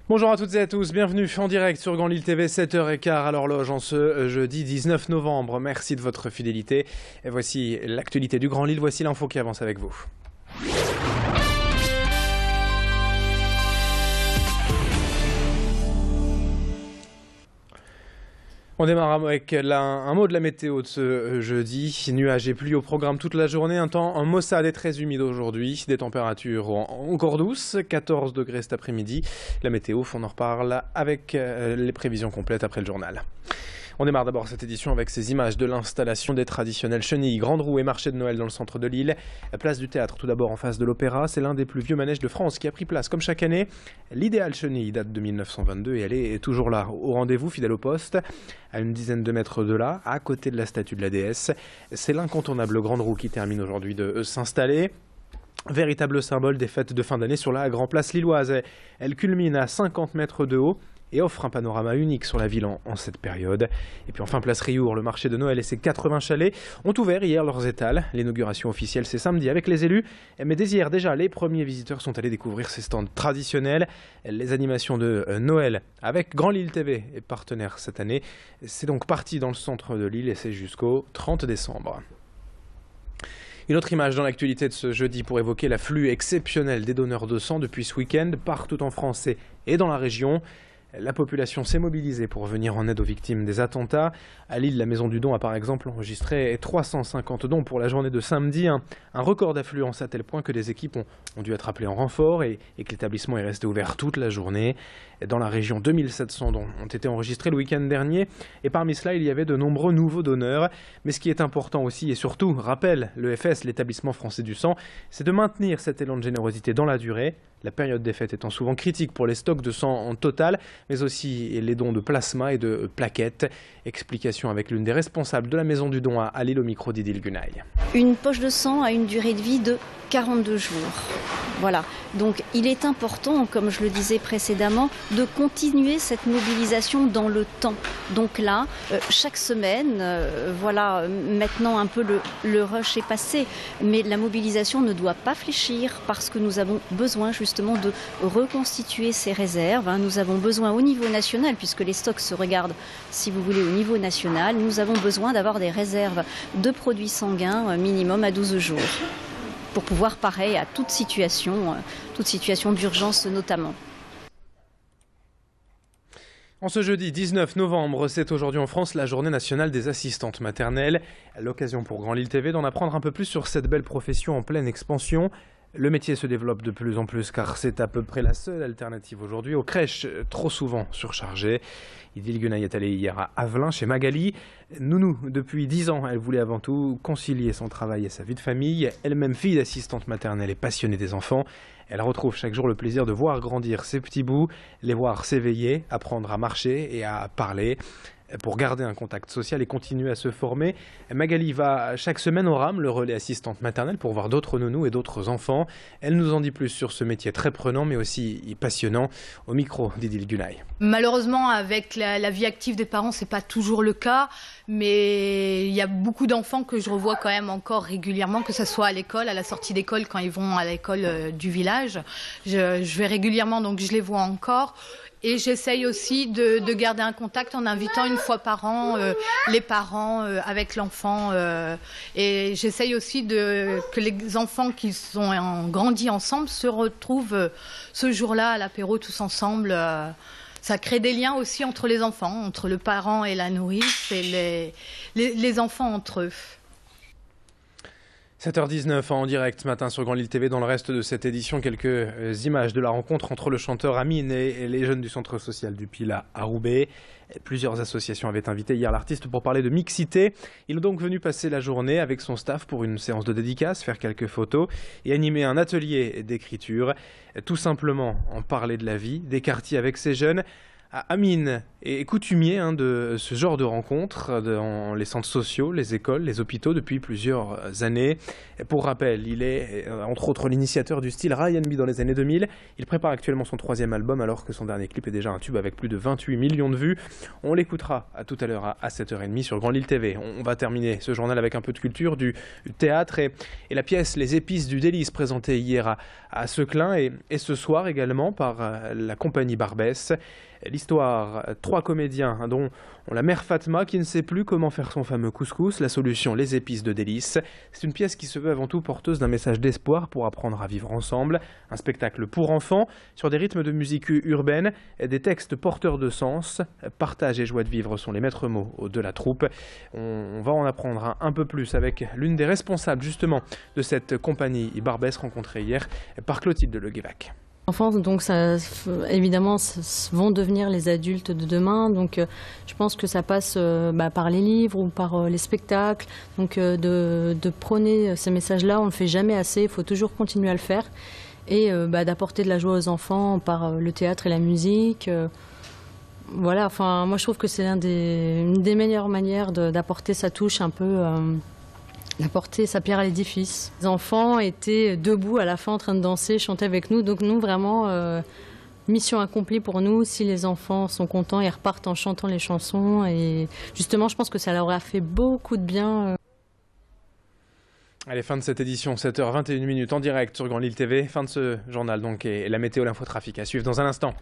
Bonjour à toutes et à tous, bienvenue en direct sur Grand Lille TV, 7h15 à l'horloge en ce jeudi 19 novembre. Merci de votre fidélité. Et voici l'actualité du Grand Lille, voici l'info qui avance avec vous. On démarre avec un mot de la météo de ce jeudi. Nuages et pluie au programme toute la journée. Un temps maussade et très humide aujourd'hui. Des températures encore douces, 14 degrés cet après-midi. La météo, on en reparle avec les prévisions complètes après le journal. On démarre d'abord cette édition avec ces images de l'installation des traditionnelles chenilles, grande roue et marché de Noël dans le centre de Lille. La place du théâtre tout d'abord en face de l'Opéra, c'est l'un des plus vieux manèges de France qui a pris place comme chaque année. L'idéal chenille date de 1922 et elle est toujours là, au rendez-vous, fidèle au poste, à une dizaine de mètres de là, à côté de la statue de la déesse. C'est l'incontournable grande roue qui termine aujourd'hui de s'installer. Véritable symbole des fêtes de fin d'année sur la Grand Place lilloise. Elle culmine à 50 mètres de haut et offre un panorama unique sur la ville en cette période. Et puis enfin, place Riour, le marché de Noël et ses 80 chalets ont ouvert hier leurs étals. L'inauguration officielle, c'est samedi avec les élus. Mais dès hier déjà, les premiers visiteurs sont allés découvrir ces stands traditionnels. Les animations de Noël avec Grand Lille TV est partenaire cette année. C'est donc parti dans le centre de Lille et c'est jusqu'au 30 décembre. Une autre image dans l'actualité de ce jeudi pour évoquer l'afflux exceptionnel des donneurs de sang depuis ce week-end partout en France et dans la région. La population s'est mobilisée pour venir en aide aux victimes des attentats. À Lille, la Maison du Don a par exemple enregistré 350 dons pour la journée de samedi. Un record d'affluence à tel point que des équipes ont dû être appelées en renfort et que l'établissement est resté ouvert toute la journée. Dans la région, 2700 dons ont été enregistrés le week-end dernier. Et parmi cela, il y avait de nombreux nouveaux donneurs. Mais ce qui est important aussi et surtout, rappelle l'EFS, l'établissement français du sang, c'est de maintenir cet élan de générosité dans la durée. La période des fêtes étant souvent critique pour les stocks de sang en total, mais aussi les dons de plasma et de plaquettes. Explication avec l'une des responsables de la Maison du Don à Lille au micro d'Idil Gunaï. Une poche de sang a une durée de vie de 42 jours. Voilà, donc il est important, comme je le disais précédemment, de continuer cette mobilisation dans le temps. Donc là, chaque semaine, voilà, maintenant un peu le rush est passé, mais la mobilisation ne doit pas fléchir parce que nous avons besoin justement de reconstituer ces réserves. Nous avons besoin au niveau national, puisque les stocks se regardent, si vous voulez, au niveau national, nous avons besoin d'avoir des réserves de produits sanguins minimum à 12 jours. Pour pouvoir parer à toute situation d'urgence notamment. En ce jeudi 19 novembre, c'est aujourd'hui en France la journée nationale des assistantes maternelles. L'occasion pour Grand Lille TV d'en apprendre un peu plus sur cette belle profession en pleine expansion. Le métier se développe de plus en plus car c'est à peu près la seule alternative aujourd'hui aux crèches trop souvent surchargées. Idil Gunaï est allée hier à Avelin chez Magali. Nounou, depuis 10 ans, elle voulait avant tout concilier son travail et sa vie de famille. Elle-même fille d'assistante maternelle et passionnée des enfants. Elle retrouve chaque jour le plaisir de voir grandir ses petits bouts, les voir s'éveiller, apprendre à marcher et à parler. Pour garder un contact social et continuer à se former, Magali va chaque semaine au RAM, le relais assistante maternelle, pour voir d'autres nounous et d'autres enfants. Elle nous en dit plus sur ce métier très prenant mais aussi passionnant au micro d'Idil Gunaï. Malheureusement, avec la vie active des parents, c'est pas toujours le cas, mais il y a beaucoup d'enfants que je revois quand même encore régulièrement, que ce soit à l'école, à la sortie d'école, quand ils vont à l'école du village. Je vais régulièrement, donc je les vois encore. Et j'essaye aussi de garder un contact en invitant une fois par an les parents avec l'enfant. Et j'essaye aussi que les enfants qui ont grandi ensemble se retrouvent ce jour-là à l'apéro tous ensemble. Ça crée des liens aussi entre les enfants, entre le parent et la nourrice et les enfants entre eux. 7h19 en direct ce matin sur Grand Lille TV. Dans le reste de cette édition, quelques images de la rencontre entre le chanteur Amine et les jeunes du centre social du Pile à Roubaix. Plusieurs associations avaient invité hier l'artiste pour parler de mixité. Il est donc venu passer la journée avec son staff pour une séance de dédicace, faire quelques photos et animer un atelier d'écriture. Tout simplement en parler de la vie, des quartiers avec ces jeunes. Amine est coutumier de ce genre de rencontres dans les centres sociaux, les écoles, les hôpitaux depuis plusieurs années. Pour rappel, il est entre autres l'initiateur du style R&B dans les années 2000. Il prépare actuellement son 3e album alors que son dernier clip est déjà un tube avec plus de 28 millions de vues. On l'écoutera tout à l'heure à 7h30 sur Grand Lille TV. On va terminer ce journal avec un peu de culture, du théâtre et la pièce Les épices du délice présentée hier à Seclin et ce soir également par la compagnie Barbès. L'histoire, 3 comédiens dont la mère Fatma qui ne sait plus comment faire son fameux couscous, la solution les épices de délice. C'est une pièce qui se veut avant tout porteuse d'un message d'espoir pour apprendre à vivre ensemble. Un spectacle pour enfants sur des rythmes de musique urbaine, des textes porteurs de sens. Partage et joie de vivre sont les maîtres mots de la troupe. On va en apprendre un peu plus avec l'une des responsables justement de cette compagnie Barbès rencontrée hier par Clotilde Leguévac. Les enfants, donc, évidemment, vont devenir les adultes de demain. Donc, je pense que ça passe par les livres ou par les spectacles. Donc, de prôner ces messages-là, on ne le fait jamais assez. Il faut toujours continuer à le faire. Et d'apporter de la joie aux enfants par le théâtre et la musique. Voilà, enfin, moi, je trouve que c'est une des meilleures manières d'apporter sa touche un peu... d'apporter sa pierre à l'édifice. Les enfants étaient debout à la fin en train de danser, chanter avec nous. Donc nous, vraiment, mission accomplie pour nous. Si les enfants sont contents, ils repartent en chantant les chansons. Et justement, je pense que ça leur a fait beaucoup de bien. Allez, fin de cette édition, 7h21 en direct sur Grand Lille TV. Fin de ce journal donc et la météo, l'infotrafic à suivre dans un instant.